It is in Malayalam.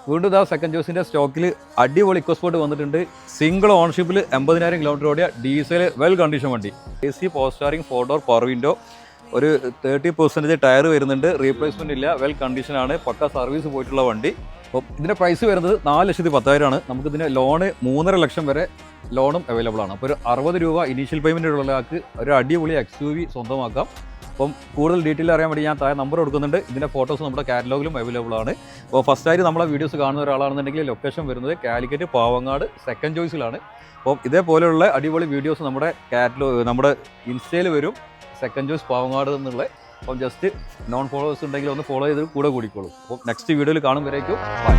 വീണ്ടും ഇതാ സെക്കൻഡ് ചോയ്സിൻ്റെ സ്റ്റോക്കിൽ അടിപൊളി ഇക്കോസ്പോർട്ട് വന്നിട്ടുണ്ട്. സിംഗിൾ ഓണർഷിപ്പിൽ 80,000 കിലോമീറ്റർ ഓടിയ ഡീസൽ വെൽ കണ്ടീഷൻ വണ്ടി. AC power steering 4 door power window, ഒരു 30% ടയർ വരുന്നുണ്ട്, റീപ്ലേസ്മെൻറ്റ് ഇല്ല, വെൽ കണ്ടീഷനാണ്, പക്ക സർവീസ് പോയിട്ടുള്ള വണ്ടി. അപ്പോൾ ഇതിൻ്റെ പ്രൈസ് വരുന്നത് 4,10,000. നമുക്കിതിന് ലോണ് 3.5 ലക്ഷം വരെ ലോണും അവൈലബിൾ ആണ്. അപ്പോൾ ഒരു 60 രൂപ ഇനീഷ്യൽ പേയ്മെൻറ്റ് ഉള്ള ഒരാൾക്ക് ഒരു അടിപൊളി XUV സ്വന്തമാക്കാം. അപ്പം കൂടുതൽ ഡീറ്റെയിൽ അറിയാൻ വേണ്ടി ഞാൻ താഴെ നമ്പർ കൊടുക്കുന്നുണ്ട്. ഇതിൻ്റെ ഫോട്ടോസ് നമ്മുടെ കാറ്റലോഗിലും അവൈലബിൾ ആണ്. അപ്പോൾ ഫസ്റ്റായിട്ട് നമ്മളെ വീഡിയോസ് കാണുന്ന ഒരാളാണെന്നുണ്ടെങ്കിൽ ലൊക്കേഷൻ വരുന്നത് കാലിക്കറ്റ് പാവങ്ങാട് സെക്കൻഡ് ചോയ്സിലാണ്. അപ്പം ഇതേപോലെയുള്ള അടിപൊളി വീഡിയോസ് നമ്മുടെ ഇൻസ്റ്റയിൽ വരും, സെക്കൻഡ് ചോയ്സ് പാവങ്ങാട് എന്നുള്ള. അപ്പം ജസ്റ്റ് നോൺ ഫോളോവേഴ്സ് ഉണ്ടെങ്കിൽ ഒന്ന് ഫോളോ ചെയ്ത് കൂടെ കൂടിക്കോളൂ. അപ്പം നെക്സ്റ്റ് വീഡിയോയിൽ കാണും വരേക്കും ബൈ.